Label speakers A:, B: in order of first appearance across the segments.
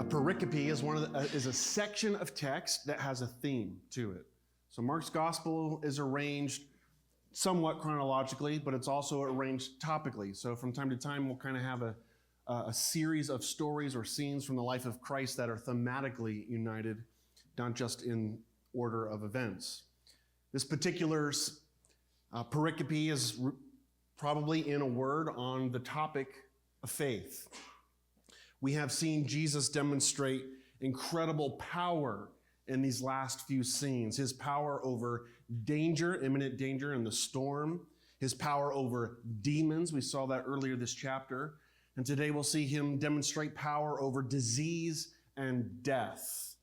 A: pericope is a section of text that has a theme to it. So Mark's gospel is arranged somewhat chronologically, but it's also arranged topically. So from time to time, we'll kind of have a series of stories or scenes from the life of Christ that are thematically united, not just in order of events. This particular pericope is probably in a word on the topic of faith. We have seen Jesus demonstrate incredible power in these last few scenes. His power over danger, imminent danger in the storm. His power over demons. We saw that earlier this chapter. And today we'll see him demonstrate power over disease and death.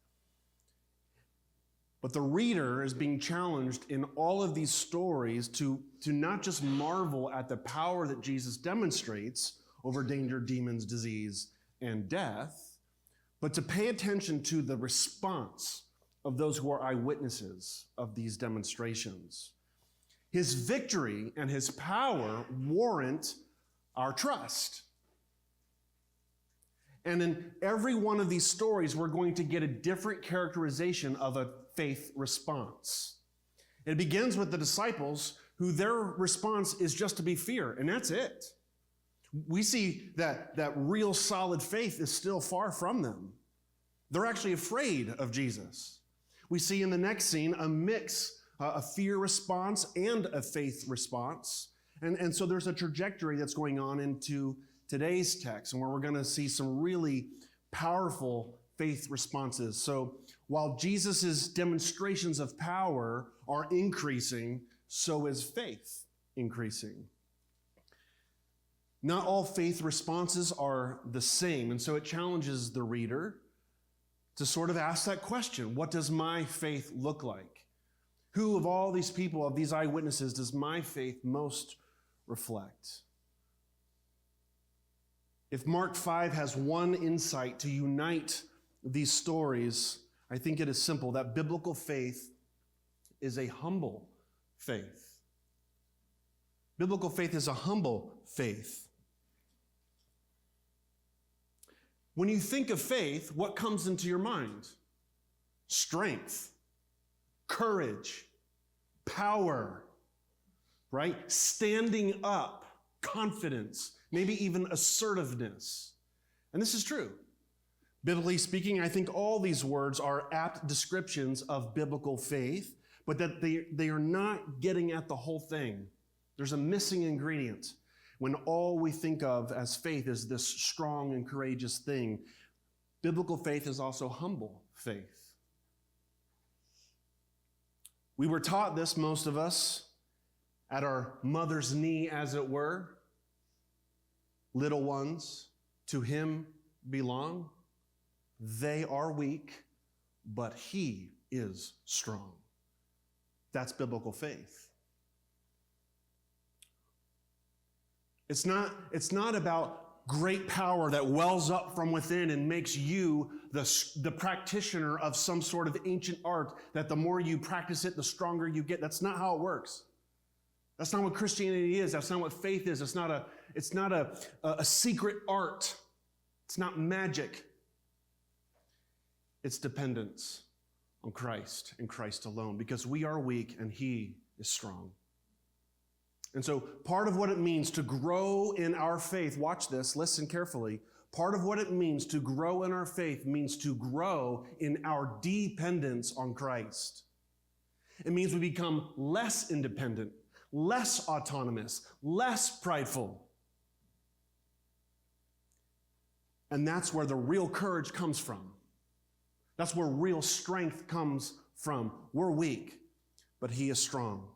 A: But the reader is being challenged in all of these stories to not just marvel at the power that Jesus demonstrates over danger, demons, disease, and death, but to pay attention to the response of those who are eyewitnesses of these demonstrations. His victory and his power warrant our trust. And in every one of these stories, we're going to get a different characterization of a faith response. It begins with the disciples, who their response is just to be fear, and that's it. We see that real solid faith is still far from them. They're actually afraid of Jesus. We see in the next scene a mix, a fear response and a faith response. And so there's a trajectory that's going on into today's text, and where we're going to see some really powerful faith responses. So while Jesus' demonstrations of power are increasing, so is faith increasing. Not all faith responses are the same, and so it challenges the reader to sort of ask that question: what does my faith look like? Who of all these people, of these eyewitnesses, does my faith most reflect? If Mark 5 has one insight to unite these stories, I think it is simple, that biblical faith is a humble faith. Biblical faith is a humble faith. When you think of faith, what comes into your mind? Strength, courage, power, right? Standing up, confidence, maybe even assertiveness. And this is true. Biblically speaking, I think all these words are apt descriptions of biblical faith, but that they are not getting at the whole thing. There's a missing ingredient when all we think of as faith is this strong and courageous thing. Biblical faith is also humble faith. We were taught this, most of us, at our mother's knee, as it were. Little ones, to him belong. They are weak, but he is strong. That's biblical faith. It's not about great power that wells up from within and makes you the practitioner of some sort of ancient art, that the more you practice it, the stronger you get. That's not how it works. That's not what Christianity is. That's not what faith is. It's not a secret art. It's not magic. It's dependence on Christ and Christ alone, because we are weak and he is strong. And so part of what it means to grow in our faith, watch this, listen carefully. Part of what it means to grow in our faith means to grow in our dependence on Christ. It means we become less independent, less autonomous, less prideful. And that's where the real courage comes from. That's where real strength comes from. We're weak, but he is strong.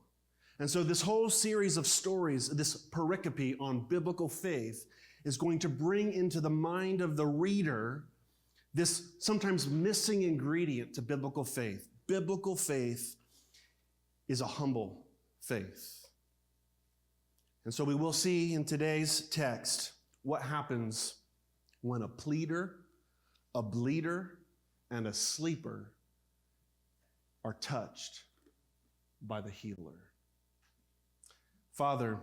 A: And so this whole series of stories, this pericope on biblical faith, is going to bring into the mind of the reader this sometimes missing ingredient to biblical faith. Biblical faith is a humble faith. And so we will see in today's text what happens when a pleader, a bleeder, and a sleeper are touched by the healer. Father,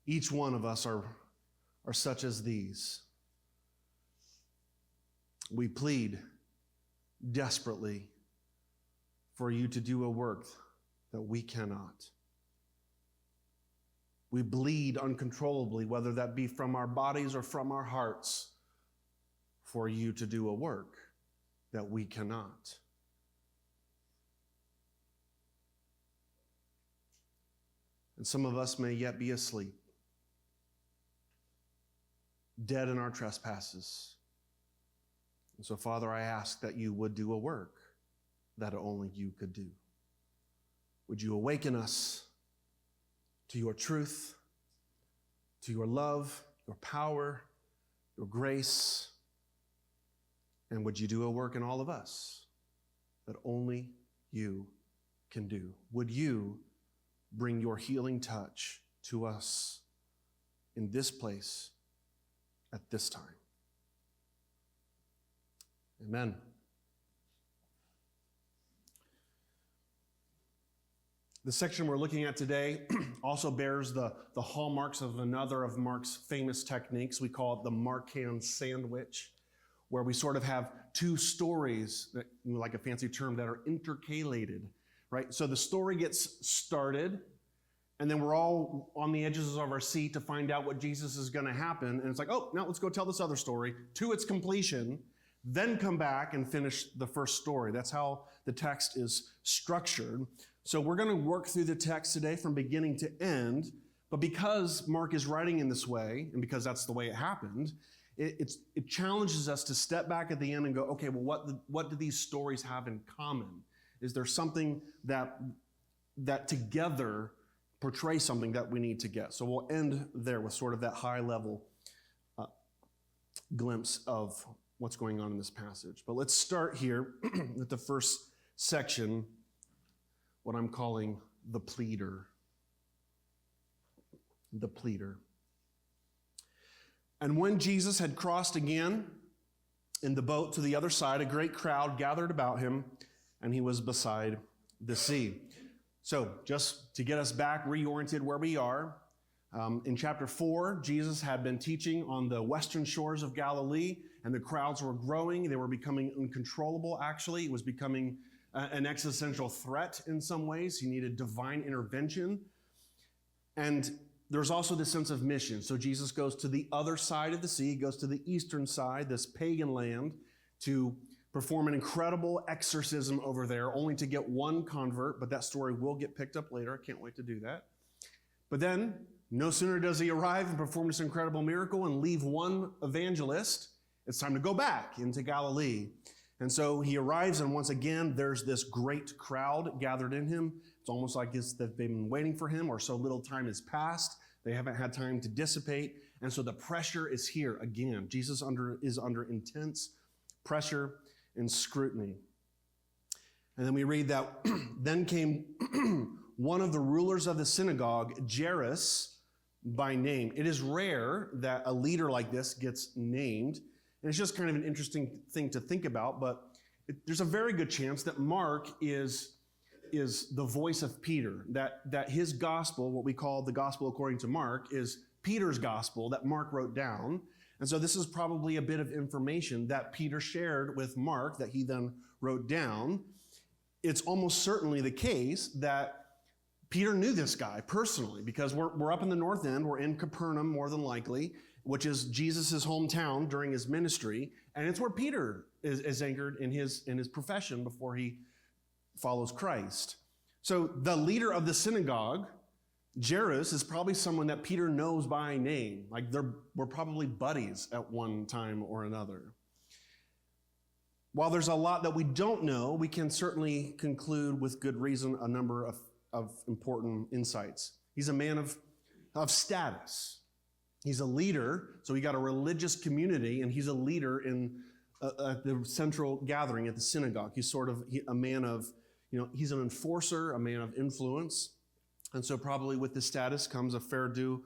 A: each one of us are such as these. We plead desperately for you to do a work that we cannot. We bleed uncontrollably, whether that be from our bodies or from our hearts, for you to do a work that we cannot. And some of us may yet be asleep, dead in our trespasses. And so, Father, I ask that you would do a work that only you could do. Would you awaken us to your truth, to your love, your power, your grace, and would you do a work in all of us that only you can do? Would you bring your healing touch to us in this place at this time? Amen. The section we're looking at today also bears the hallmarks of another of Mark's famous techniques. We call it the Markan sandwich, where we sort of have two stories, that, like a fancy term, that are intercalated, right? So the story gets started, and then we're all on the edges of our seat to find out what Jesus is going to happen. And it's like, oh, now let's go tell this other story to its completion, then come back and finish the first story. That's how the text is structured. So we're going to work through the text today from beginning to end, but because Mark is writing in this way, and because that's the way it happened, it challenges us to step back at the end and go, okay, well, what do these stories have in common? Is there something that together portray something that we need to get? So we'll end there with sort of that high-level glimpse of what's going on in this passage. But let's start here with the first section, what I'm calling the Pleader. The Pleader. And when Jesus had crossed again in the boat to the other side, a great crowd gathered about him, and he was beside the sea. So just to get us back reoriented where we are, in chapter 4, Jesus had been teaching on the western shores of Galilee, and the crowds were growing. They were becoming uncontrollable, actually. It was becoming an existential threat in some ways. He needed divine intervention. And there's also this sense of mission. So Jesus goes to the other side of the sea, goes to the eastern side, this pagan land, to perform an incredible exorcism over there, only to get one convert, but that story will get picked up later. I can't wait to do that. But then, no sooner does he arrive and perform this incredible miracle and leave one evangelist, it's time to go back into Galilee. And so he arrives, and once again, there's this great crowd gathered in him. It's almost like that they've been waiting for him, or so little time has passed. They haven't had time to dissipate. And so the pressure is here again. Jesus is under intense pressure and scrutiny. And then we read that, then came one of the rulers of the synagogue, Jairus by name. It is rare that a leader like this gets named. And it's just kind of an interesting thing to think about, but there's a very good chance that Mark is the voice of Peter, that his gospel, what we call the gospel according to Mark, is Peter's gospel that Mark wrote down. And so this is probably a bit of information that Peter shared with Mark that he then wrote down. It's almost certainly the case that Peter knew this guy personally, because we're up in the north end, we're in Capernaum more than likely, which is Jesus' hometown during his ministry, and it's where Peter is anchored in his profession before he follows Christ. So the leader of the synagogue, Jairus, is probably someone that Peter knows by name. Like we're probably buddies at one time or another. While there's a lot that we don't know, we can certainly conclude with good reason a number of important insights. He's a man of status. He's a leader, so he got a religious community, and he's a leader in the central gathering at the synagogue. He's sort of a man of, he's an enforcer, a man of influence. And so probably with this status comes a fair due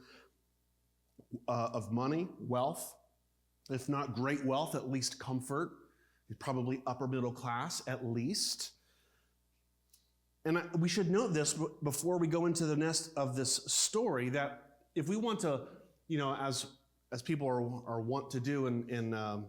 A: of money, wealth, if not great wealth, at least comfort. He's probably upper middle class, at least. And we should note this before we go into the nest of this story, that if we want to, as people are wont to do in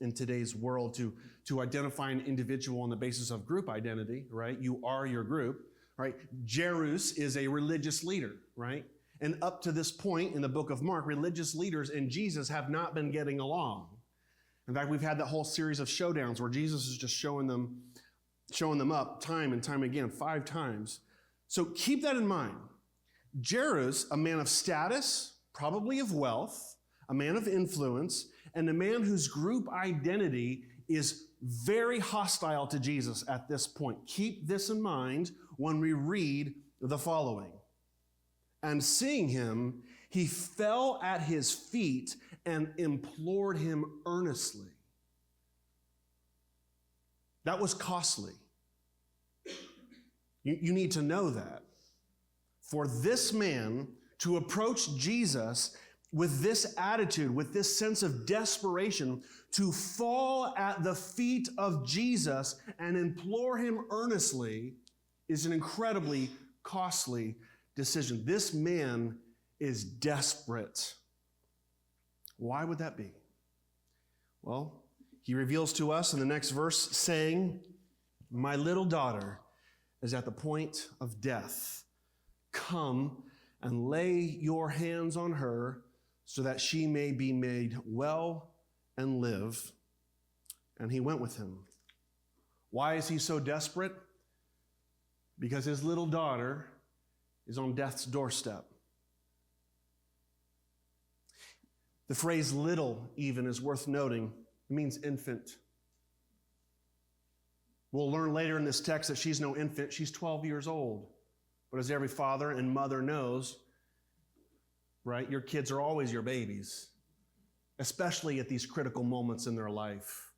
A: in today's world to identify an individual on the basis of group identity, right? You are your group, right? Jairus is a religious leader, right? And up to this point in the book of Mark, religious leaders and Jesus have not been getting along. In fact, we've had that whole series of showdowns where Jesus is just showing them up time and time again, 5 times. So keep that in mind. Jairus, a man of status, probably of wealth, a man of influence, and a man whose group identity is very hostile to Jesus at this point. Keep this in mind when we read the following. And seeing him, he fell at his feet and implored him earnestly. That was costly. You need to know that. For this man to approach Jesus with this attitude, with this sense of desperation, to fall at the feet of Jesus and implore him earnestly is an incredibly costly decision. This man is desperate. Why would that be? Well, he reveals to us in the next verse saying, "My little daughter is at the point of death. Come and lay your hands on her so that she may be made well and live." And he went with him. Why is he so desperate? Because his little daughter is on death's doorstep. The phrase little even is worth noting. It means infant. We'll learn later in this text that she's no infant. She's 12 years old. But as every father and mother knows, right, your kids are always your babies, especially at these critical moments in their life.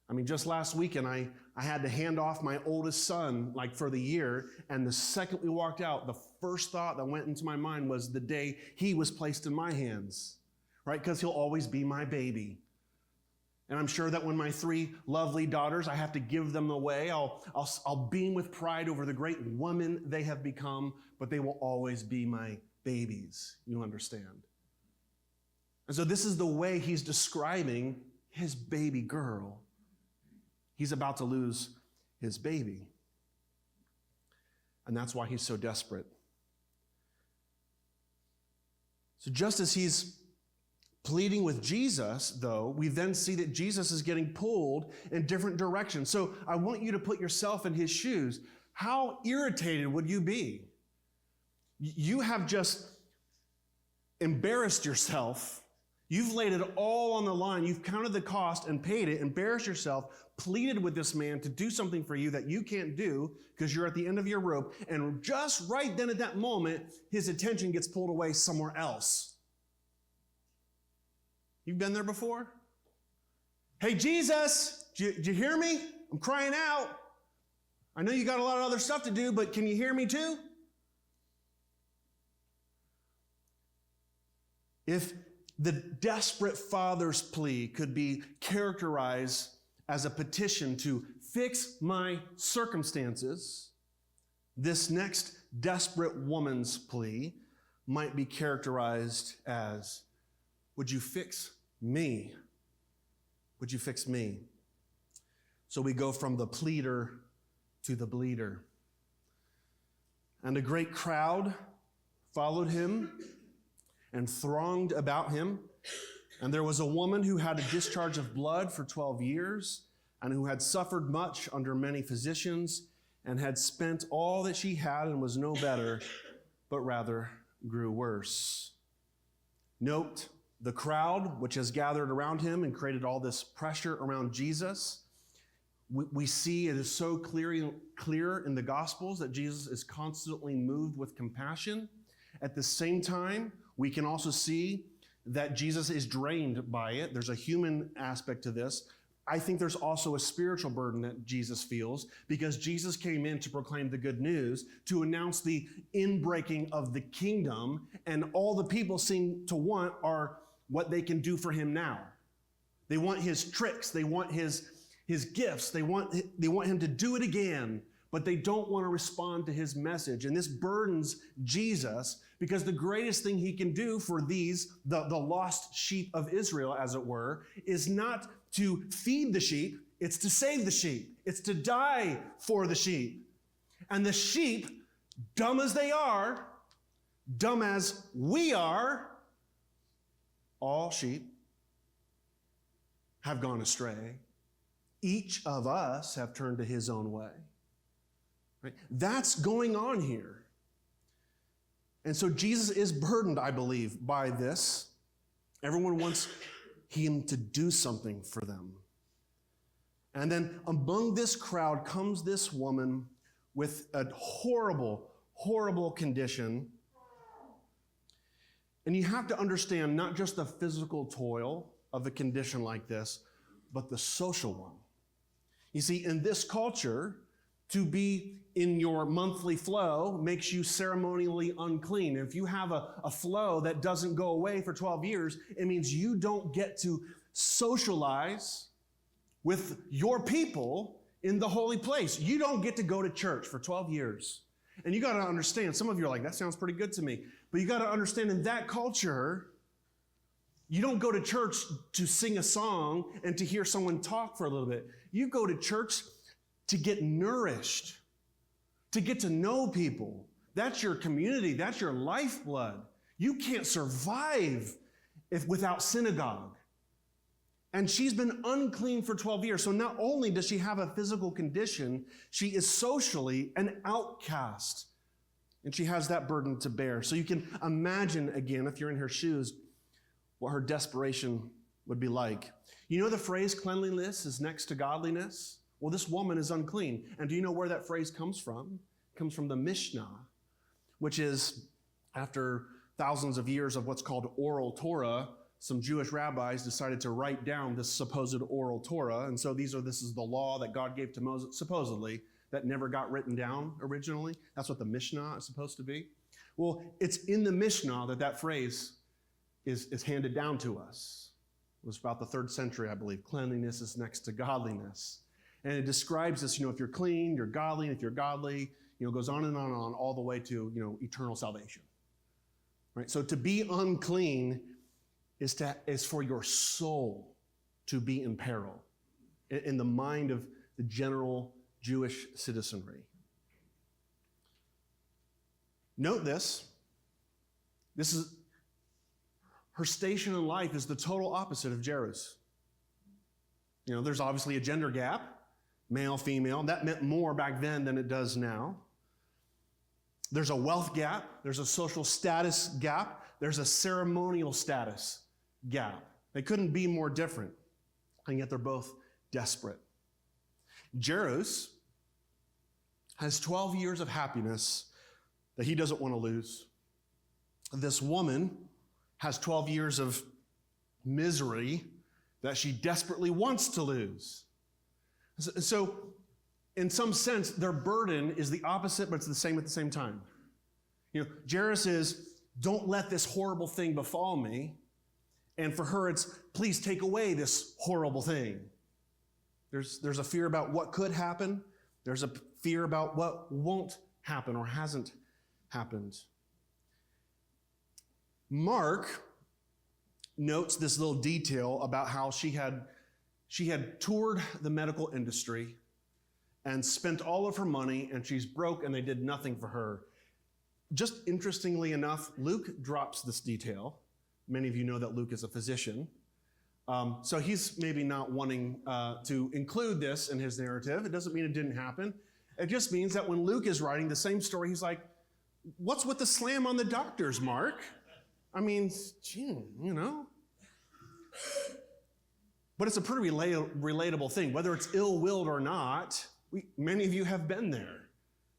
A: I mean, just last weekend, I had to hand off my oldest son, like for the year, and the second we walked out, the first thought that went into my mind was the day he was placed in my hands, right? Because he'll always be my baby. And I'm sure that when my 3 lovely daughters, I have to give them away, I'll beam with pride over the great woman they have become, but they will always be my babies, you understand? And so this is the way he's describing his baby girl. He's about to lose his baby. And that's why he's so desperate. So just as he's pleading with Jesus, though, we then see that Jesus is getting pulled in different directions. So I want you to put yourself in his shoes. How irritated would you be? You have just embarrassed yourself. You've laid it all on the line. You've counted the cost and paid it, embarrassed yourself, pleaded with this man to do something for you that you can't do because you're at the end of your rope. And just right then at that moment, his attention gets pulled away somewhere else. You've been there before? Hey, Jesus, did you hear me? I'm crying out. I know you got a lot of other stuff to do, but can you hear me too? If the desperate father's plea could be characterized as a petition to fix my circumstances, this next desperate woman's plea might be characterized as, would you fix me? Would you fix me? So we go from the pleader to the bleeder. And a great crowd followed him and thronged about him. And there was a woman who had a discharge of blood for 12 years and who had suffered much under many physicians and had spent all that she had and was no better, but rather grew worse. Note the crowd which has gathered around him and created all this pressure around Jesus. We see it is so clear in the Gospels that Jesus is constantly moved with compassion. At the same time, we can also see that Jesus is drained by it. There's a human aspect to this. I think there's also a spiritual burden that Jesus feels because Jesus came in to proclaim the good news, to announce the inbreaking of the kingdom, and all the people seem to want are what they can do for him now. They want his tricks. They want his gifts. They want him to do it again. but they don't want to respond to his message. And this burdens Jesus because the greatest thing he can do for these, the lost sheep of Israel, as it were, is not to feed the sheep, it's to save the sheep. It's to die for the sheep. And the sheep, dumb as they are, dumb as we are, all sheep have gone astray. Each of us have turned to his own way. Right? That's going on here. And so Jesus is burdened, I believe, by this. Everyone wants him to do something for them. And then among this crowd comes this woman with a horrible, horrible condition. And you have to understand not just the physical toil of a condition like this, but the social one. You see, in this culture, to be in your monthly flow makes you ceremonially unclean. If you have a flow that doesn't go away for 12 years, it means you don't get to socialize with your people in the holy place. You don't get to go to church for 12 years. And you got to understand, some of you are like, that sounds pretty good to me. But you got to understand, in that culture, you don't go to church to sing a song and to hear someone talk for a little bit. You go to church to get nourished, to get to know people. That's your community. That's your lifeblood. You can't survive without synagogue. And she's been unclean for 12 years. So not only does she have a physical condition, she is socially an outcast. And she has that burden to bear. So you can imagine, again, if you're in her shoes, what her desperation would be like. You know the phrase, cleanliness is next to godliness? Well, this woman is unclean. And do you know where that phrase comes from? It comes from the Mishnah, which is, after thousands of years of what's called oral Torah, some Jewish rabbis decided to write down this supposed oral Torah. And so this is the law that God gave to Moses, supposedly, that never got written down originally. That's what the Mishnah is supposed to be. Well, it's in the Mishnah that phrase is handed down to us. It was about the 3rd century, I believe. Cleanliness is next to godliness. And it describes this, if you're clean, you're godly, and if you're godly, it goes on and on and on, all the way to, eternal salvation. Right? So to be unclean is for your soul to be in peril in the mind of the general Jewish citizenry. Note this. This is her station in life is the total opposite of Jairus. There's obviously a gender gap, male, female. That meant more back then than it does now. There's a wealth gap. There's a social status gap. There's a ceremonial status gap. They couldn't be more different, and yet they're both desperate. Jairus has 12 years of happiness that he doesn't want to lose. This woman has 12 years of misery that she desperately wants to lose. So, in some sense, their burden is the opposite, but it's the same at the same time. Jairus is, don't let this horrible thing befall me. And for her, it's, please take away this horrible thing. There's a fear about what could happen. There's a fear about what won't happen or hasn't happened. Mark notes this little detail about how she had toured the medical industry and spent all of her money, and she's broke, and they did nothing for her. Just interestingly enough, Luke drops this detail. Many of you know that Luke is a physician. So he's maybe not wanting to include this in his narrative. It doesn't mean it didn't happen. It just means that when Luke is writing the same story, he's like, what's with the slam on the doctors, Mark? I mean, But it's a pretty relatable thing. Whether it's ill-willed or not, many of you have been there.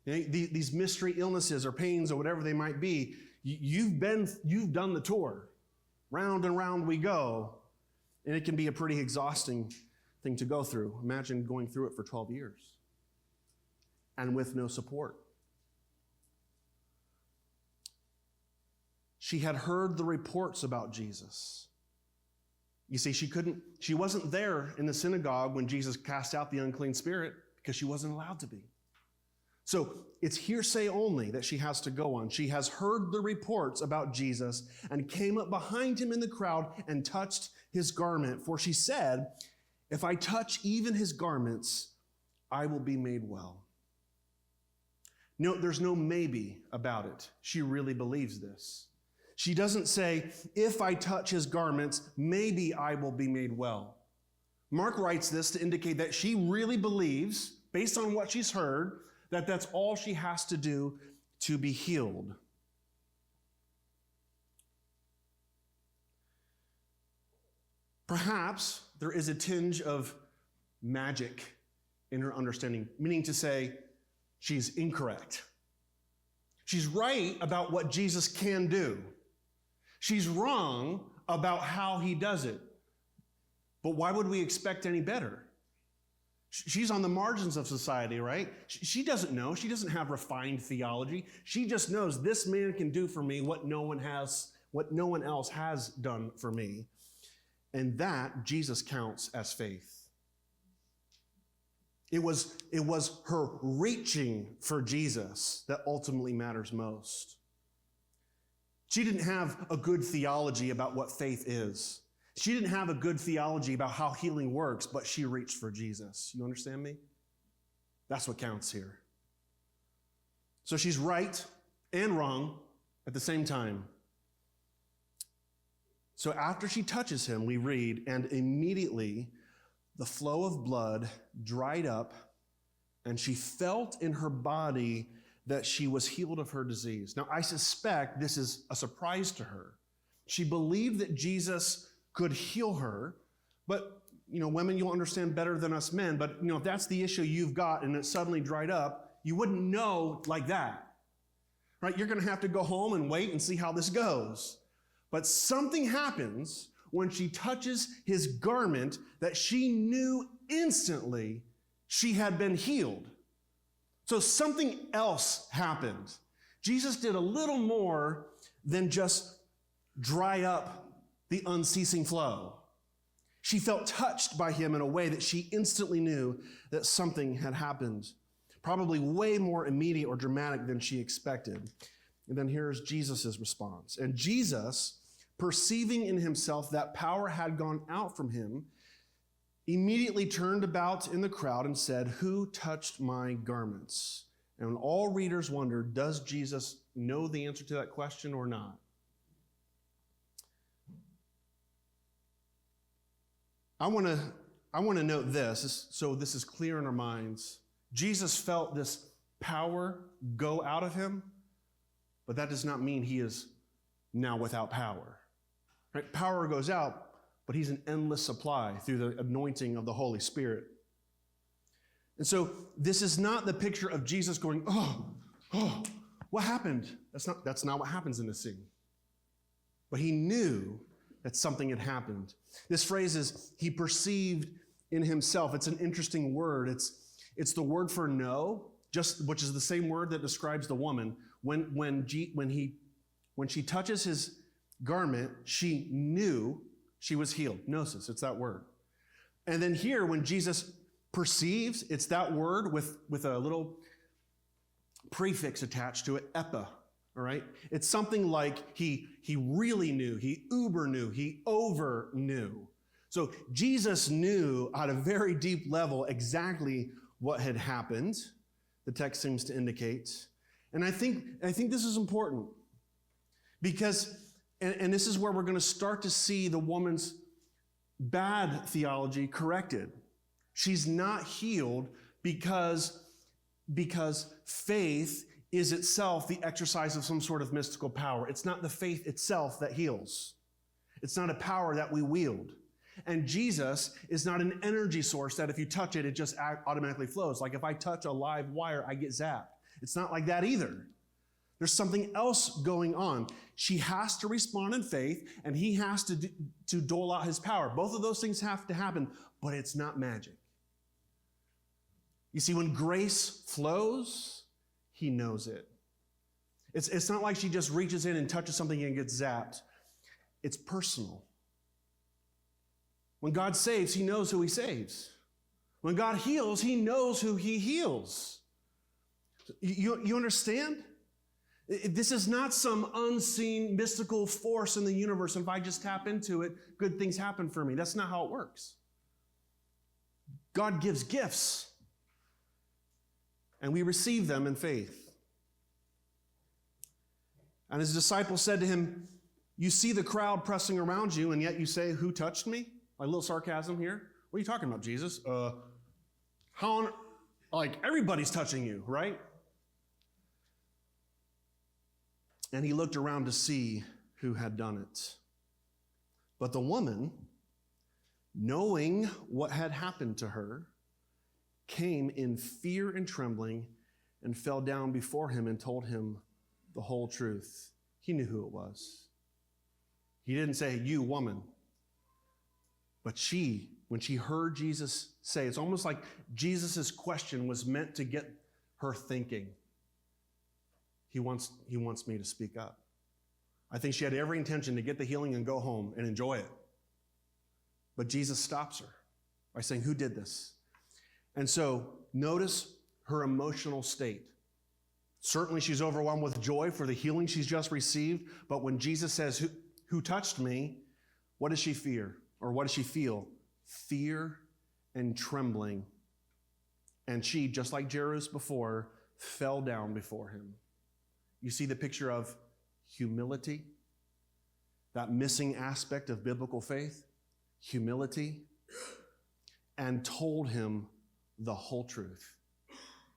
A: These mystery illnesses or pains or whatever they might be, you've done the tour. Round and round we go. And it can be a pretty exhausting thing to go through. Imagine going through it for 12 years and with no support. She had heard the reports about Jesus. You see, she wasn't there in the synagogue when Jesus cast out the unclean spirit because she wasn't allowed to be. So it's hearsay only that she has to go on. She has heard the reports about Jesus and came up behind him in the crowd and touched his garment. For she said, if I touch even his garments, I will be made well. No, there's no maybe about it. She really believes this. She doesn't say, if I touch his garments, maybe I will be made well. Mark writes this to indicate that she really believes, based on what she's heard, that that's all she has to do to be healed. Perhaps there is a tinge of magic in her understanding, meaning to say she's incorrect. She's right about what Jesus can do. She's wrong about how he does it. But why would we expect any better? She's on the margins of society, right? She doesn't know. She doesn't have refined theology. She just knows this man can do for me what no one else has done for me. And that Jesus counts as faith. It was her reaching for Jesus that ultimately matters most. She didn't have a good theology about what faith is. She didn't have a good theology about how healing works, but she reached for Jesus. You understand me? That's what counts here. So she's right and wrong at the same time. So after she touches him, we read, and immediately the flow of blood dried up, and she felt in her body that she was healed of her disease. Now, I suspect this is a surprise to her. She believed that Jesus could heal her, but, women, you'll understand better than us men, but, if that's the issue you've got and it suddenly dried up, you wouldn't know like that, right? You're going to have to go home and wait and see how this goes. But something happens when she touches his garment that she knew instantly she had been healed. So something else happened. Jesus did a little more than just dry up the unceasing flow. She felt touched by him in a way that she instantly knew that something had happened, probably way more immediate or dramatic than she expected. And then here's Jesus' response. And Jesus, perceiving in himself that power had gone out from him, immediately turned about in the crowd and said, who touched my garments? And all readers wonder, does Jesus know the answer to that question or not? I want to note this, so this is clear in our minds. Jesus felt this power go out of him, but that does not mean he is now without power. Right? Power goes out, but he's an endless supply through the anointing of the Holy Spirit. And so this is not the picture of Jesus going, oh, what happened? That's not what happens in the scene. But he knew that something had happened. This phrase is, he perceived in himself. It's an interesting word. It's the word for know, which is the same word that describes the woman. When she touches his garment, she knew she was healed. Gnosis, it's that word. And then here, when Jesus perceives, it's that word with a little prefix attached to it, epa. All right? It's something like he really knew, he uber knew, he over knew. So Jesus knew at a very deep level exactly what had happened, the text seems to indicate. And I think this is important because, and this is where we're going to start to see the woman's bad theology corrected. She's not healed because faith is itself the exercise of some sort of mystical power. It's not the faith itself that heals. It's not a power that we wield. And Jesus is not an energy source that if you touch it, it just automatically flows. Like if I touch a live wire, I get zapped. It's not like that either. There's something else going on. She has to respond in faith, and he has to dole out his power. Both of those things have to happen, but it's not magic. You see, when grace flows, he knows it. It's not like she just reaches in and touches something and gets zapped. It's personal. When God saves, he knows who he saves. When God heals, he knows who he heals. You understand? This is not some unseen mystical force in the universe, and if I just tap into it, good things happen for me. That's not how it works. God gives gifts, and we receive them in faith. And his disciples said to him, "You see the crowd pressing around you, and yet you say, 'Who touched me?'" Like a little sarcasm here. What are you talking about, Jesus? Everybody's touching you, right? And he looked around to see who had done it. But the woman, knowing what had happened to her, came in fear and trembling and fell down before him and told him the whole truth. He knew who it was. He didn't say, "You woman." But she, when she heard Jesus say, it's almost like Jesus' question was meant to get her thinking. He wants me to speak up. I think she had every intention to get the healing and go home and enjoy it. But Jesus stops her by saying, "Who did this?" And so notice her emotional state. Certainly she's overwhelmed with joy for the healing she's just received, but when Jesus says, who touched me, what does she fear? Or what does she feel? Fear and trembling. And she, just like Jairus before, fell down before him. You see the picture of humility, that missing aspect of biblical faith, humility, and told him the whole truth.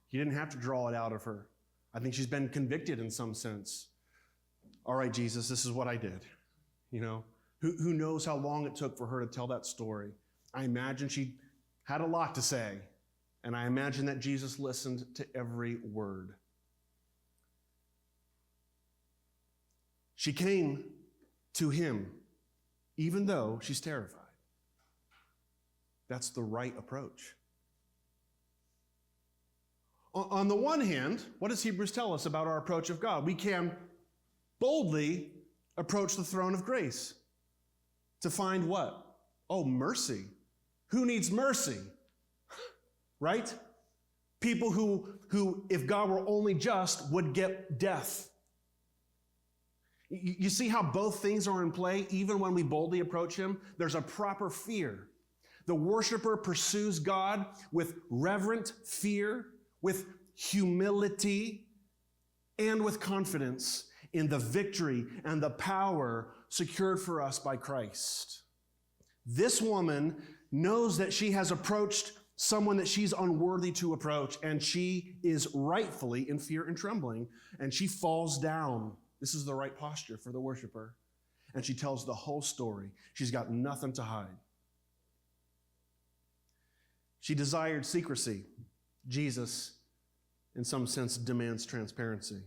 A: He didn't have to draw it out of her. I think she's been convicted in some sense. All right, Jesus, this is what I did. Who knows how long it took for her to tell that story? I imagine she had a lot to say, and I imagine that Jesus listened to every word. She came to him, even though she's terrified. That's the right approach. On the one hand, what does Hebrews tell us about our approach of God? We can boldly approach the throne of grace to find what? Oh, mercy. Who needs mercy? Right? People who, if God were only just, would get death. You see how both things are in play? Even when we boldly approach him, there's a proper fear. The worshiper pursues God with reverent fear, with humility, and with confidence in the victory and the power secured for us by Christ. This woman knows that she has approached someone that she's unworthy to approach, and she is rightfully in fear and trembling, and she falls down. This is the right posture for the worshiper. And she tells the whole story. She's got nothing to hide. She desired secrecy. Jesus, in some sense, demands transparency.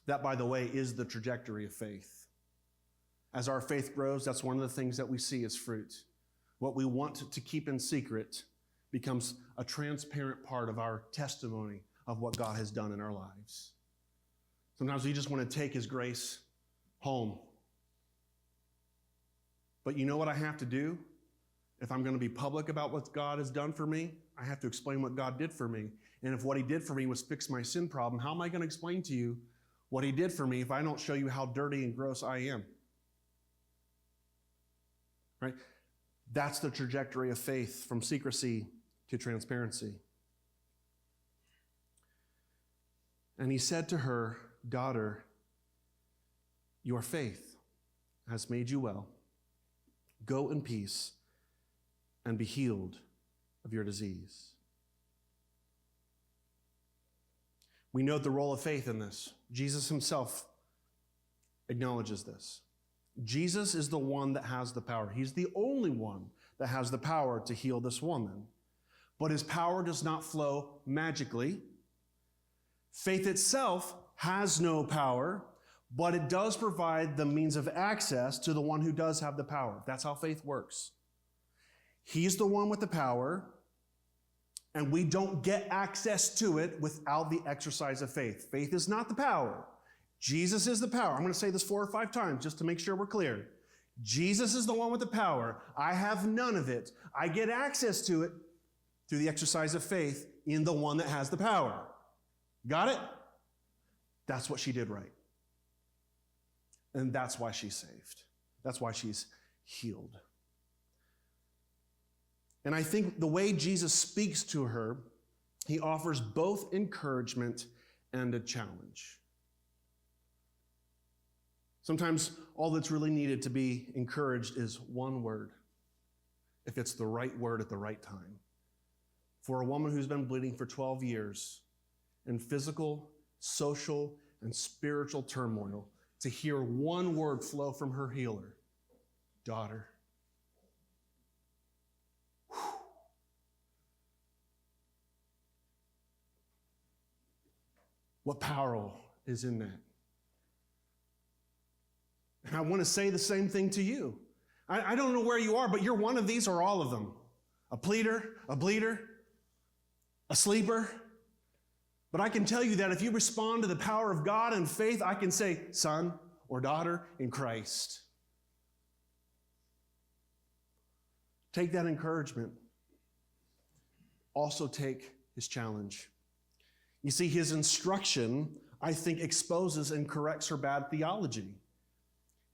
A: That, by the way, is the trajectory of faith. As our faith grows, that's one of the things that we see as fruit. What we want to keep in secret becomes a transparent part of our testimony of what God has done in our lives. Sometimes we just want to take his grace home. But you know what I have to do? If I'm going to be public about what God has done for me, I have to explain what God did for me. And if what he did for me was fix my sin problem, how am I going to explain to you what he did for me if I don't show you how dirty and gross I am? Right? That's the trajectory of faith, from secrecy to transparency. And he said to her, "Daughter, your faith has made you well. Go in peace and be healed of your disease." We note the role of faith in this. Jesus himself acknowledges this. Jesus is the one that has the power. He's the only one that has the power to heal this woman. But his power does not flow magically. Faith itself has no power, but it does provide the means of access to the one who does have the power. That's how faith works. He's the one with the power, and we don't get access to it without the exercise of faith. Faith is not the power. Jesus is the power. I'm going to say this 4 or 5 times just to make sure we're clear. Jesus is the one with the power. I have none of it. I get access to it through the exercise of faith in the one that has the power. Got it? That's what she did right. And that's why she's saved. That's why she's healed. And I think the way Jesus speaks to her, he offers both encouragement and a challenge. Sometimes all that's really needed to be encouraged is one word, if it's the right word at the right time. For a woman who's been bleeding for 12 years in physical, social, and spiritual turmoil, to hear one word flow from her healer, daughter. Whew. What power is in that? And I want to say the same thing to you. I don't know where you are, but you're one of these or all of them. A pleader, a bleeder, a sleeper. But I can tell you that if you respond to the power of God and faith, I can say, son or daughter in Christ. Take that encouragement. Also take his challenge. You see, his instruction, I think, exposes and corrects her bad theology.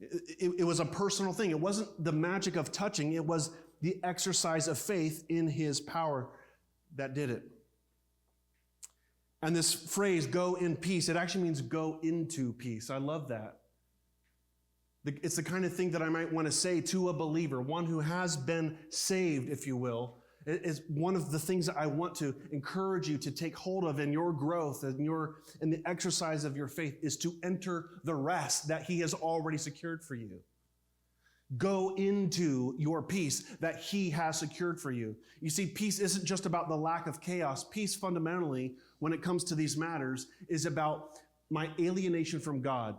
A: It was a personal thing. It wasn't the magic of touching. It was the exercise of faith in his power that did it. And this phrase, go in peace, it actually means go into peace. I love that. It's the kind of thing that I might want to say to a believer, one who has been saved, if you will. It is one of the things that I want to encourage you to take hold of in your growth and in the exercise of your faith is to enter the rest that he has already secured for you. Go into your peace that he has secured for you. You see, peace isn't just about the lack of chaos. Peace fundamentally, when it comes to these matters, is about my alienation from God.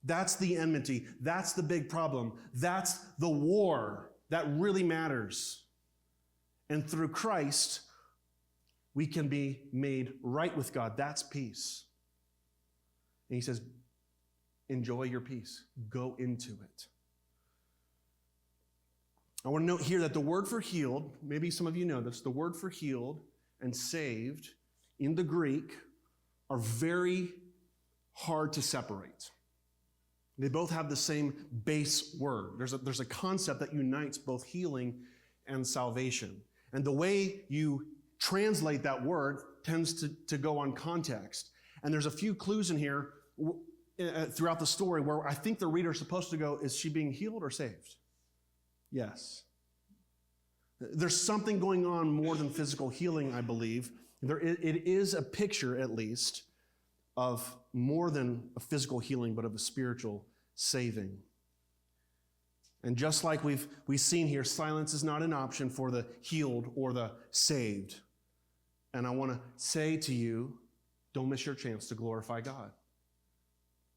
A: That's the enmity. That's the big problem. That's the war that really matters. And through Christ, we can be made right with God. That's peace. And he says, enjoy your peace. Go into it. I want to note here that the word for healed, maybe some of you know this, the word for healed and saved in the Greek are very hard to separate. They both have the same base word. There's a concept that unites both healing and salvation. And the way you translate that word tends to go on context. And there's a few clues in here throughout the story where I think the reader is supposed to go, is she being healed or saved? Yes. There's something going on more than physical healing, I believe. It is a picture, at least, of more than a physical healing, but of a spiritual saving. And just like we've seen here, silence is not an option for the healed or the saved. And I want to say to you, don't miss your chance to glorify God.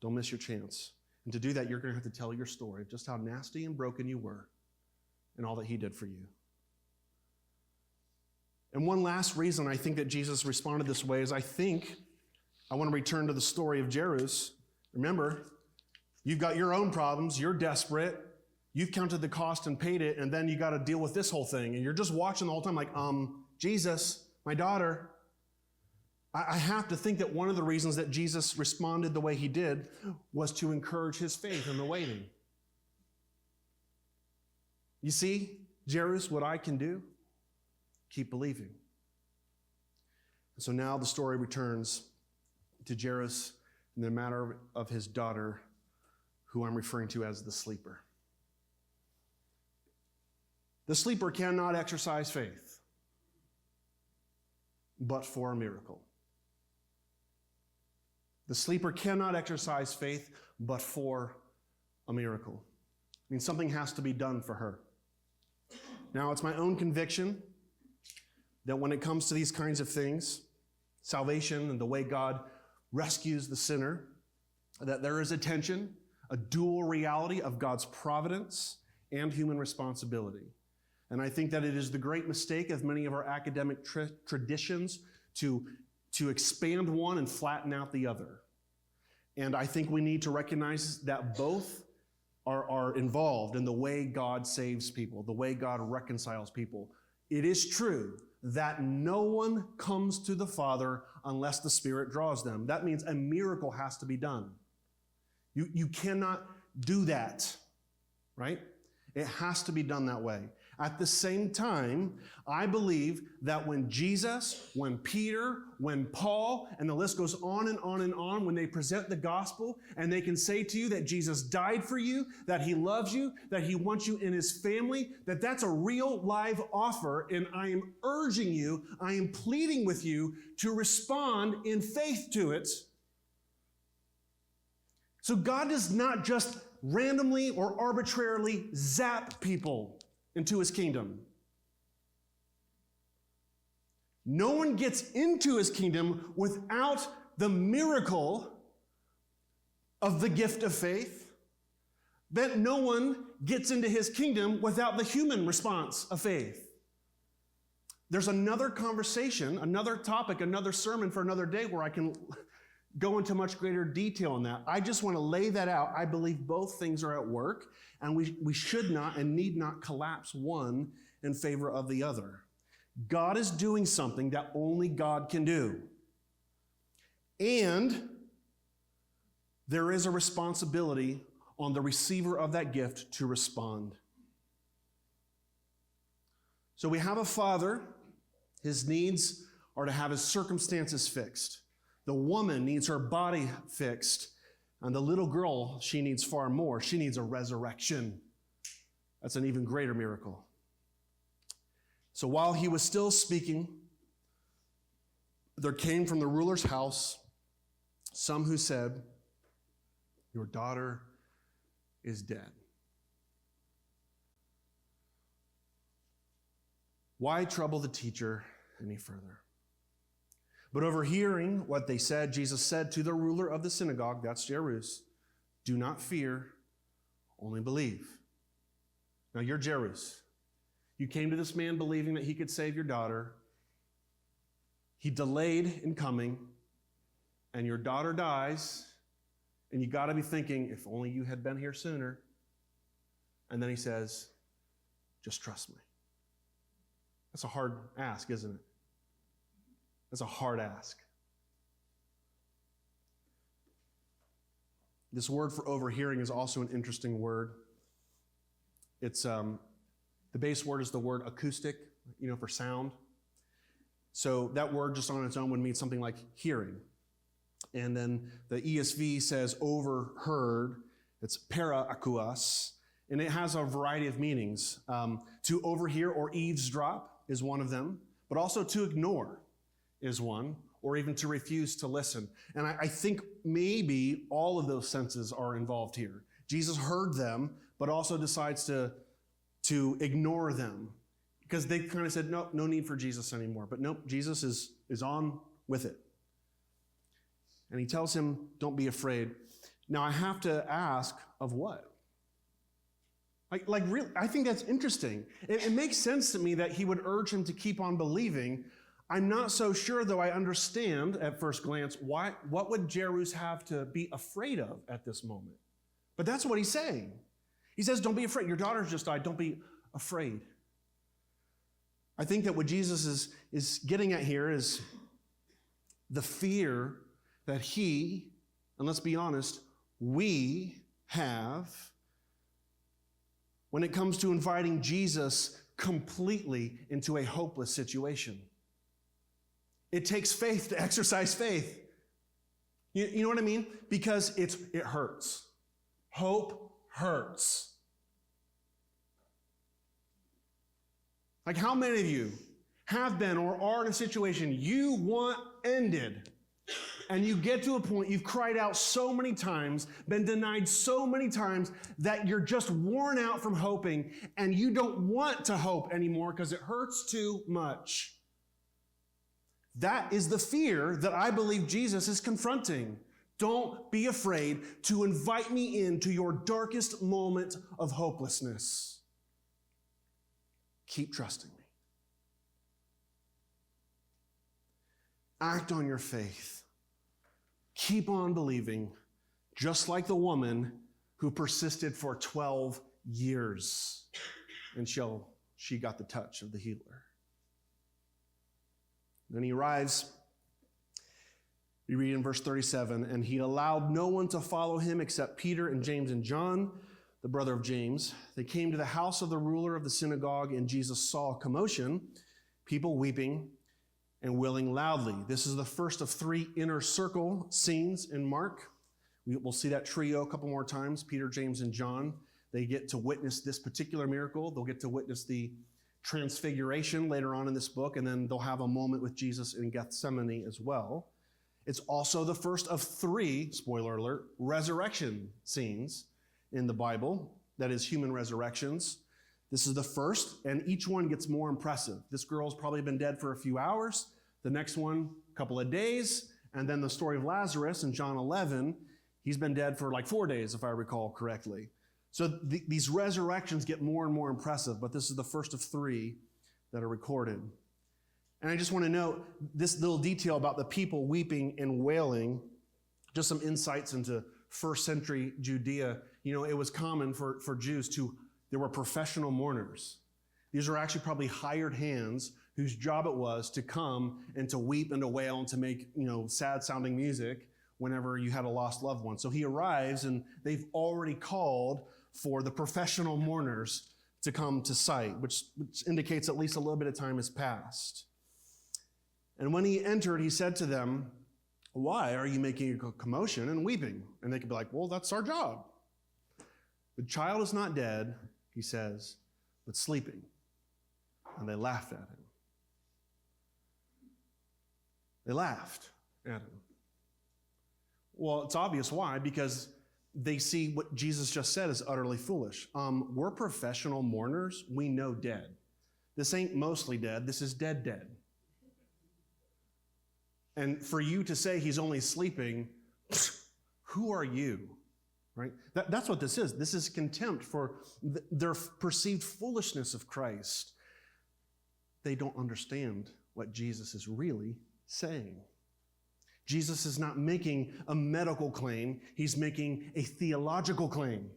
A: Don't miss your chance. And to do that, you're going to have to tell your story of just how nasty and broken you were and all that he did for you. And one last reason I think that Jesus responded this way is I want to return to the story of Jairus. Remember, you've got your own problems. You're desperate. You've counted the cost and paid it, and then you got to deal with this whole thing. And you're just watching the whole time like, Jesus, my daughter. I have to think that one of the reasons that Jesus responded the way he did was to encourage his faith in the waiting. You see, Jairus, what I can do? Keep believing. And so now the story returns to Jairus in the matter of his daughter, who I'm referring to as the sleeper. The sleeper cannot exercise faith, but for a miracle. The sleeper cannot exercise faith, but for a miracle. I mean, something has to be done for her. Now, it's my own conviction that when it comes to these kinds of things, salvation and the way God rescues the sinner, that there is a tension, a dual reality of God's providence and human responsibility. And I think that it is the great mistake of many of our academic traditions to expand one and flatten out the other. And I think we need to recognize that both are involved in the way God saves people, the way God reconciles people. it is true that no one comes to the Father unless the Spirit draws them. That means a miracle has to be done. You cannot do that, right? It has to be done that way. At the same time, I believe that when Jesus, when Peter, when Paul, and the list goes on and on and on, when they present the gospel and they can say to you that Jesus died for you, that he loves you, that he wants you in his family, that that's a real live offer, and I am urging you, I am pleading with you to respond in faith to it. So God does not just randomly or arbitrarily zap people into his kingdom. No one gets into his kingdom without the miracle of the gift of faith. That no one gets into his kingdom without the human response of faith. There's another conversation, another topic, another sermon for another day where I can go into much greater detail on that. I just want to lay that out. I believe both things are at work, and we should not and need not collapse one in favor of the other. God is doing something that only God can do. And there is a responsibility on the receiver of that gift to respond. So we have a father. His needs are to have his circumstances fixed. The woman needs her body fixed. And the little girl, she needs far more. She needs a resurrection. That's an even greater miracle. So while he was still speaking, there came from the ruler's house some who said, "Your daughter is dead." Why trouble the teacher any further? But overhearing what they said, Jesus said to the ruler of the synagogue, that's Jairus, "Do not fear, only believe." Now you're Jairus. You came to this man believing that he could save your daughter. He delayed in coming, and your daughter dies, and you got to be thinking, if only you had been here sooner. And then he says, "Just trust me." That's a hard ask, isn't it? That's a hard ask. This word for overhearing is also an interesting word. It's the base word is the word acoustic, for sound. So that word just on its own would mean something like hearing. And then the ESV says overheard. It's para akouos, and it has a variety of meanings. To overhear or eavesdrop is one of them, but also to ignore is one, or even to refuse to listen. And I think maybe all of those senses are involved here. Jesus heard them, but also decides to ignore them, because they kind of said, no need for Jesus anymore. But nope, Jesus is on with it. And he tells him, don't be afraid. Now I have to ask, of what? Like really, I think that's interesting. It makes sense to me that he would urge him to keep on believing. I'm not so sure, though I understand at first glance, what would Jairus have to be afraid of at this moment? But that's what he's saying. He says, don't be afraid. Your daughter's just died. Don't be afraid. I think that what Jesus is getting at here is the fear that he, and let's be honest, we have when it comes to inviting Jesus completely into a hopeless situation. It takes faith to exercise faith. You know what I mean? Because it hurts. Hope hurts. Like, how many of you have been or are in a situation you want ended, and you get to a point you've cried out so many times, been denied so many times, that you're just worn out from hoping, and you don't want to hope anymore because it hurts too much? That is the fear that I believe Jesus is confronting. Don't be afraid to invite me into your darkest moment of hopelessness. Keep trusting me. Act on your faith. Keep on believing, just like the woman who persisted for 12 years until she got the touch of the healer. Then he arrives. We read in verse 37, and he allowed no one to follow him except Peter and James and John, the brother of James. They came to the house of the ruler of the synagogue, and Jesus saw a commotion, people weeping and wailing loudly. This is the first of 3 inner circle scenes in Mark. We'll see that trio a couple more times, Peter, James, and John. They get to witness this particular miracle. They'll get to witness the transfiguration later on in this book, and then they'll have a moment with Jesus in Gethsemane as well. It's also the first of 3, spoiler alert, resurrection scenes in the Bible, that is, human resurrections. This is the first, and each one gets more impressive. This girl's probably been dead for a few hours. The next one, a couple of days. And then the story of Lazarus in John 11, he's been dead for like 4 days, if I recall correctly. So these resurrections get more and more impressive, but this is the first of 3 that are recorded. And I just want to note this little detail about the people weeping and wailing, just some insights into first century Judea. You know, it was common for Jews there were professional mourners. These were actually probably hired hands whose job it was to come and to weep and to wail and to make, sad sounding music whenever you had a lost loved one. So he arrives and they've already called for the professional mourners to come to site, which indicates at least a little bit of time has passed. And when he entered, he said to them, "Why are you making a commotion and weeping?" And they could be like, "Well, that's our job." "The child is not dead," he says, "but sleeping." And they laughed at him. They laughed at him. Well, it's obvious why, because they see what Jesus just said is utterly foolish. We're professional mourners. We know dead. This ain't mostly dead. This is dead. And for you to say he's only sleeping, who are you? Right? That's what this is. This is contempt for their perceived foolishness of Christ. They don't understand what Jesus is really saying. Jesus is not making a medical claim. He's making a theological claim.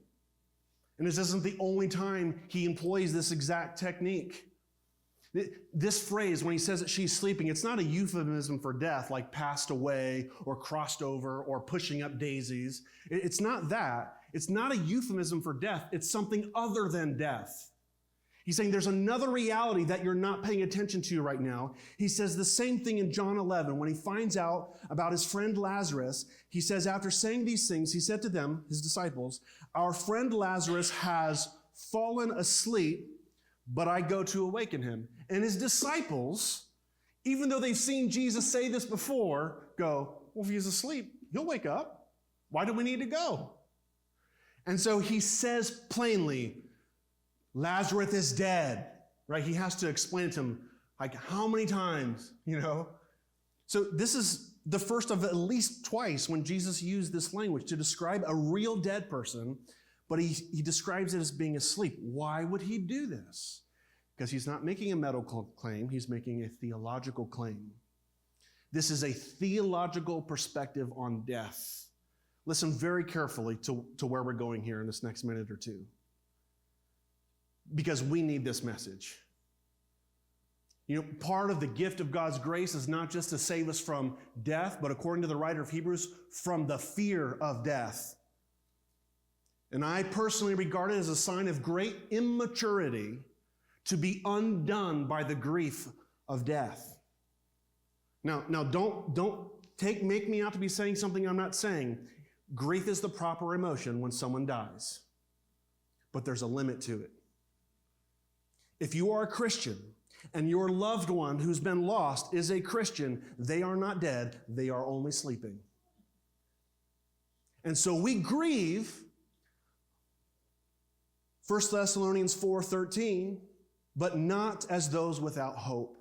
A: And this isn't the only time he employs this exact technique. This phrase, when he says that she's sleeping, it's not a euphemism for death, like passed away or crossed over or pushing up daisies. It's not that. It's not a euphemism for death. It's something other than death. He's saying there's another reality that you're not paying attention to right now. He says the same thing in John 11. When he finds out about his friend Lazarus, he says, after saying these things, he said to them, his disciples, "Our friend Lazarus has fallen asleep, but I go to awaken him." And his disciples, even though they've seen Jesus say this before, go, "Well, if he's asleep, he'll wake up. Why do we need to go?" And so he says plainly, Lazarus is dead, right? He has to explain it to him, like how many times, So this is the first of at least twice when Jesus used this language to describe a real dead person, but he describes it as being asleep. Why would he do this? Because he's not making a medical claim, he's making a theological claim. This is a theological perspective on death. Listen very carefully to where we're going here in this next minute or two, because we need this message. Part of the gift of God's grace is not just to save us from death, but according to the writer of Hebrews, from the fear of death. And I personally regard it as a sign of great immaturity to be undone by the grief of death. Now, don't make me out to be saying something I'm not saying. Grief is the proper emotion when someone dies, but there's a limit to it. If you are a Christian and your loved one who's been lost is a Christian, they are not dead, they are only sleeping. And so we grieve, 1 Thessalonians 4:13, but not as those without hope.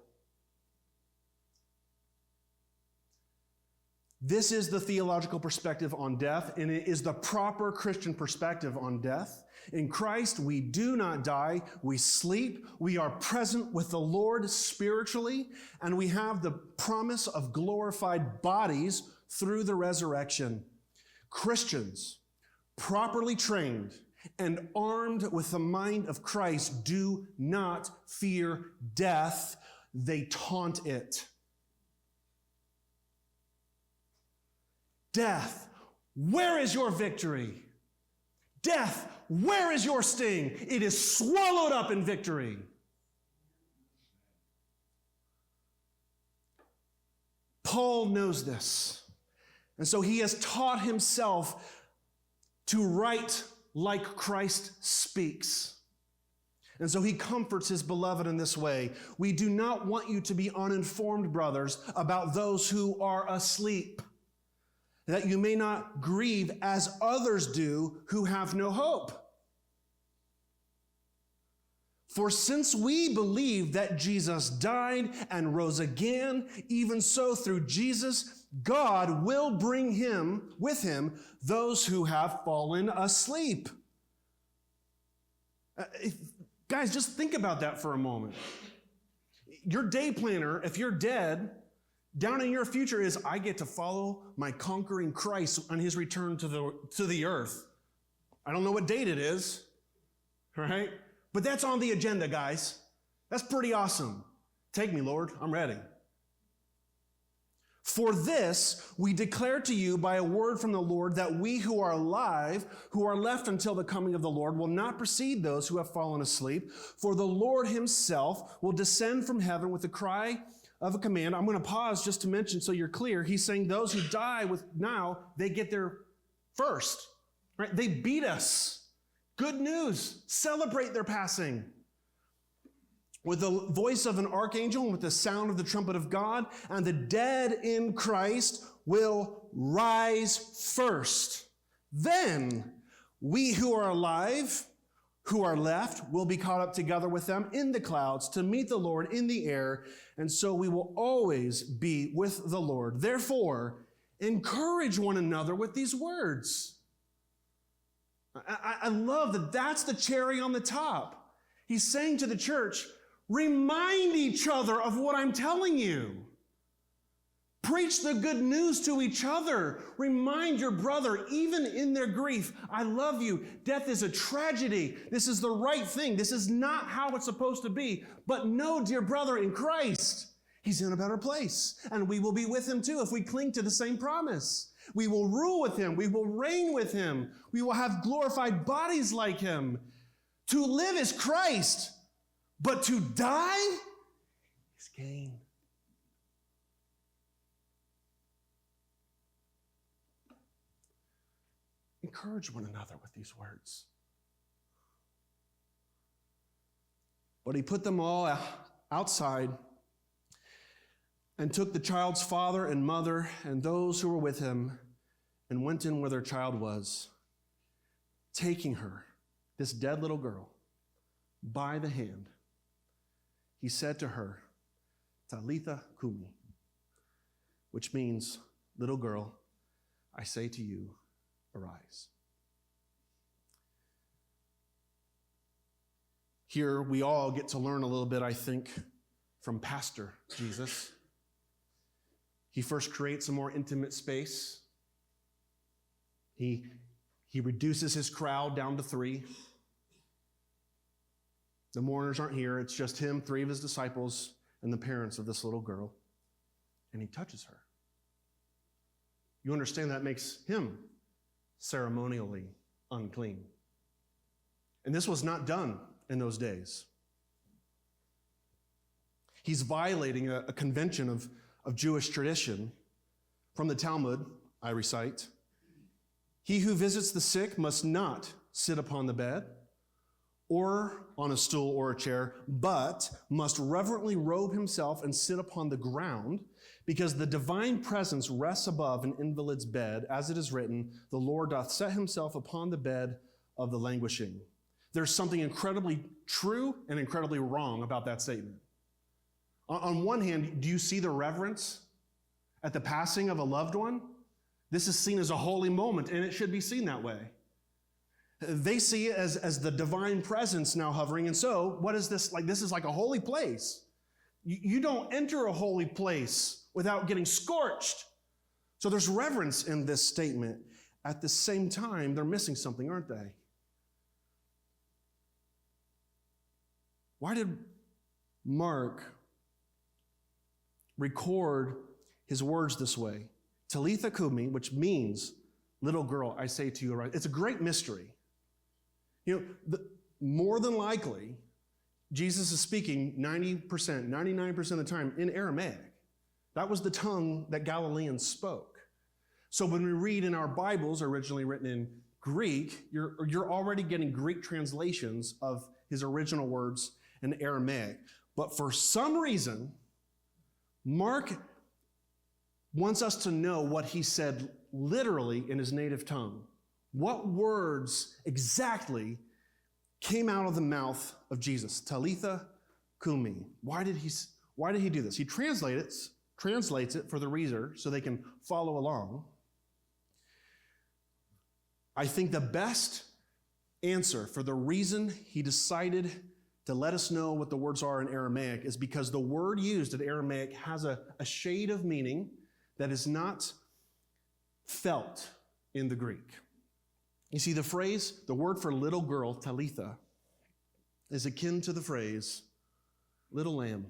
A: This is the theological perspective on death, and it is the proper Christian perspective on death. In Christ, we do not die, we sleep, we are present with the Lord spiritually, and we have the promise of glorified bodies through the resurrection. Christians, properly trained and armed with the mind of Christ, do not fear death, they taunt it. Death, where is your victory? Death, where is your sting? It is swallowed up in victory. Paul knows this. And so he has taught himself to write like Christ speaks. And so he comforts his beloved in this way. We do not want you to be uninformed, brothers, about those who are asleep, that you may not grieve as others do who have no hope. For since we believe that Jesus died and rose again, even so through Jesus, God will bring with him those who have fallen asleep. Guys, just think about that for a moment. Your day planner, if you're dead, down in your future is, I get to follow my conquering Christ on his return to the earth. I don't know what date it is, right? But that's on the agenda, guys. That's pretty awesome. Take me, Lord. I'm ready. For this, we declare to you by a word from the Lord that we who are alive, who are left until the coming of the Lord, will not precede those who have fallen asleep. For the Lord himself will descend from heaven with a cry of a command. I'm going to pause just to mention so you're clear. He's saying those who die now, they get there first. Right? They beat us. Good news. Celebrate their passing. With the voice of an archangel and with the sound of the trumpet of God, and the dead in Christ will rise first. Then we who are alive, who are left, will be caught up together with them in the clouds to meet the Lord in the air, and so we will always be with the Lord. Therefore, encourage one another with these words. I love that that's the cherry on the top. He's saying to the church, remind each other of what I'm telling you. Preach the good news to each other. Remind your brother, even in their grief, I love you. Death is a tragedy. This is the right thing. This is not how it's supposed to be. But know, dear brother, in Christ, he's in a better place. And we will be with him too if we cling to the same promise. We will rule with him. We will reign with him. We will have glorified bodies like him. To live is Christ, but to die is gain. Encourage one another with these words. But he put them all outside and took the child's father and mother and those who were with him and went in where their child was, taking her, this dead little girl, by the hand. He said to her, Talitha Kumi, which means, little girl, I say to you, arise. Here we all get to learn a little bit, I think, from Pastor Jesus. He first creates a more intimate space. He reduces his crowd down to 3. The mourners aren't here. It's just him, 3 of his disciples, and the parents of this little girl. And he touches her. You understand that makes him ceremonially unclean. And this was not done in those days. He's violating a convention of Jewish tradition. From the Talmud, I recite, he who visits the sick must not sit upon the bed or on a stool or a chair, but must reverently robe himself and sit upon the ground, because the divine presence rests above an invalid's bed, as it is written, the Lord doth set himself upon the bed of the languishing. There's something incredibly true and incredibly wrong about that statement. On one hand, do you see the reverence at the passing of a loved one? This is seen as a holy moment, and it should be seen that way. They see it as the divine presence now hovering, and so what is this like? This is like a holy place. You don't enter a holy place without getting scorched. So there's reverence in this statement. At the same time, they're missing something, aren't they? Why did Mark record his words this way? Talitha Kumi, which means, little girl, I say to you, arise. It's a great mystery. More than likely, Jesus is speaking 90%, 99% of the time in Aramaic. That was the tongue that Galileans spoke. So when we read in our Bibles, originally written in Greek, you're already getting Greek translations of his original words in Aramaic. But for some reason, Mark wants us to know what he said literally in his native tongue. What words exactly came out of the mouth of Jesus? Talitha Kumi. Why did he do this? He translates it for the reader so they can follow along. I think the best answer for the reason he decided to let us know what the words are in Aramaic is because the word used in Aramaic has a shade of meaning that is not felt in the Greek. You see, the word for little girl, Talitha, is akin to the phrase, little lamb.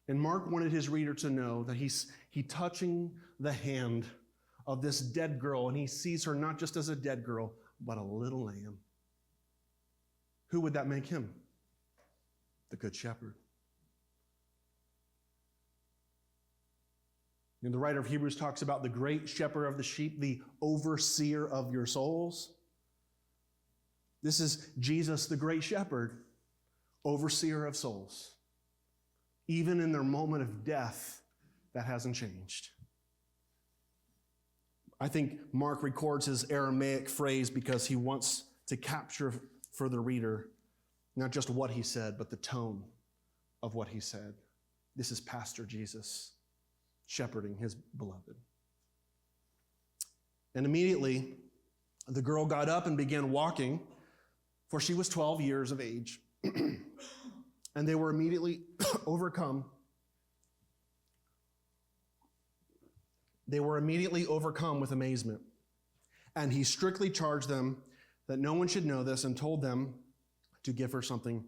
A: And Mark wanted his reader to know that he's touching the hand of this dead girl, and he sees her not just as a dead girl, but a little lamb. Who would that make him? The Good Shepherd. And the writer of Hebrews talks about the great shepherd of the sheep, the overseer of your souls. This is Jesus, the great shepherd, overseer of souls. Even in their moment of death, that hasn't changed. I think Mark records his Aramaic phrase because he wants to capture for the reader not just what he said, but the tone of what he said. This is Pastor Jesus shepherding his beloved. And immediately, the girl got up and began walking, for she was 12 years of age. And they were immediately overcome. They were immediately overcome with amazement. And he strictly charged them that no one should know this and told them to give her something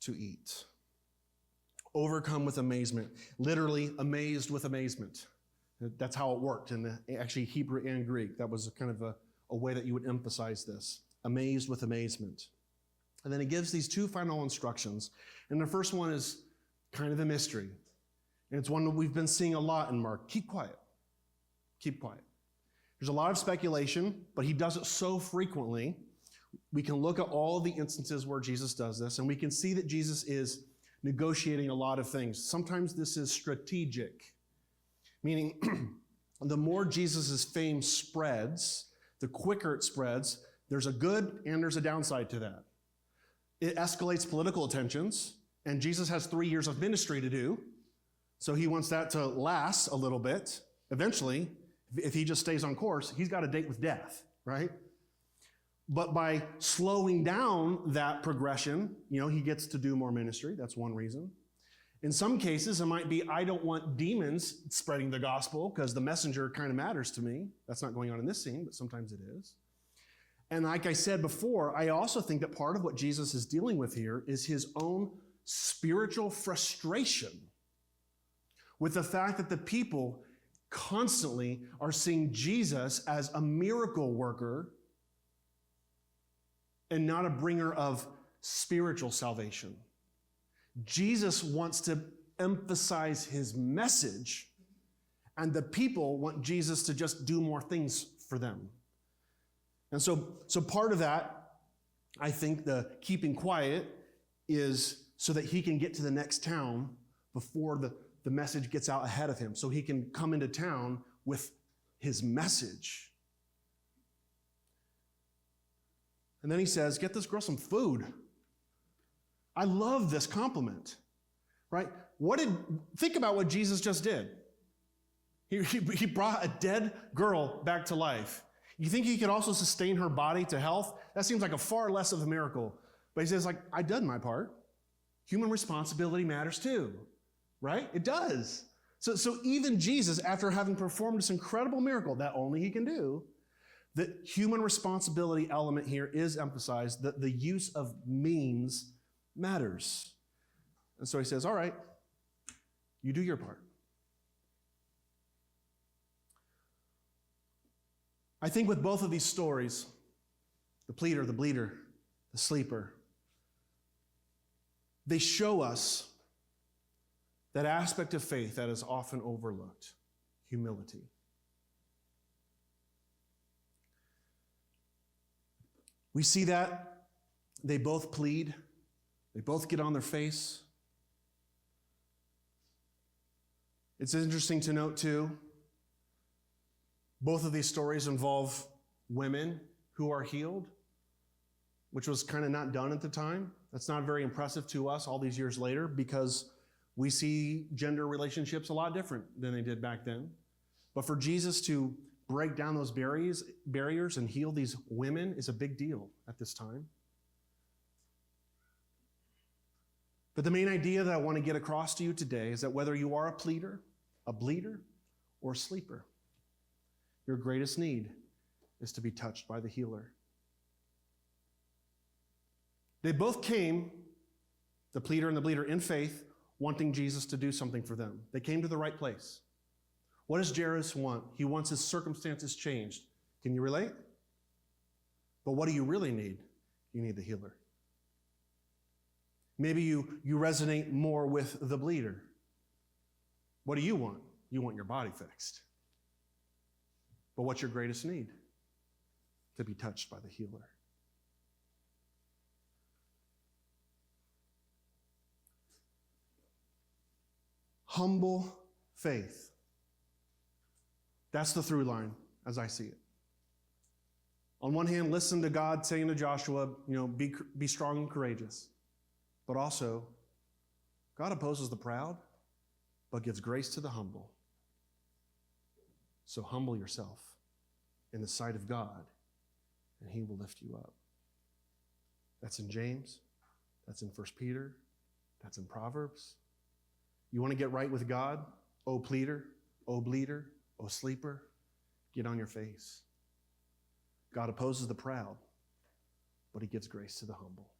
A: to eat. Overcome with amazement. Literally amazed with amazement. That's how it worked in actually Hebrew and Greek. That was kind of a way that you would emphasize this. Amazed with amazement. And then he gives these two final instructions. And the first one is kind of a mystery. And it's one that we've been seeing a lot in Mark. Keep quiet. Keep quiet. There's a lot of speculation, but he does it so frequently. We can look at all of the instances where Jesus does this, and we can see that Jesus is negotiating a lot of things. Sometimes this is strategic, meaning the more Jesus' fame spreads, the quicker it spreads. There's a good and there's a downside to that. It escalates political tensions, and Jesus has 3 years of ministry to do, so he wants that to last a little bit. Eventually, if he just stays on course, he's got a date with death, right? But by slowing down that progression, he gets to do more ministry. That's one reason. In some cases, it might be, I don't want demons spreading the gospel because the messenger kind of matters to me. That's not going on in this scene, but sometimes it is. And like I said before, I also think that part of what Jesus is dealing with here is his own spiritual frustration with the fact that the people constantly are seeing Jesus as a miracle worker and not a bringer of spiritual salvation. Jesus wants to emphasize his message, and the people want Jesus to just do more things for them. And so part of that, I think the keeping quiet is so that he can get to the next town before the message gets out ahead of him, so he can come into town with his message. And then he says, get this girl some food. I love this compliment, right? Think about what Jesus just did. He brought a dead girl back to life. You think he could also sustain her body to health? That seems like a far less of a miracle. But he says, I done my part. Human responsibility matters too, right? It does. So even Jesus, after having performed this incredible miracle that only he can do, the human responsibility element here is emphasized, that the use of means matters. And so he says, all right, you do your part. I think with both of these stories, the pleader, the bleeder, the sleeper, they show us that aspect of faith that is often overlooked, humility. We see that they both plead, they both get on their face. It's interesting to note, too, both of these stories involve women who are healed, which was kind of not done at the time. That's not very impressive to us all these years later because we see gender relationships a lot different than they did back then. But for Jesus to break down those barriers and heal these women is a big deal at this time. But the main idea that I want to get across to you today is that whether you are a pleader, a bleeder, or a sleeper, your greatest need is to be touched by the healer. They both came, the pleader and the bleeder, in faith, wanting Jesus to do something for them. They came to the right place. What does Jairus want? He wants his circumstances changed. Can you relate? But what do you really need? You need the healer. Maybe you resonate more with the bleeder. What do you want? You want your body fixed. But what's your greatest need? To be touched by the healer. Humble faith. That's the through line as I see it. On one hand, listen to God saying to Joshua, be strong and courageous. But also, God opposes the proud, but gives grace to the humble. So humble yourself in the sight of God, and he will lift you up. That's in James. That's in 1 Peter. That's in Proverbs. You want to get right with God? Oh, pleader, oh, bleeder, oh, sleeper, get on your face. God opposes the proud, but he gives grace to the humble.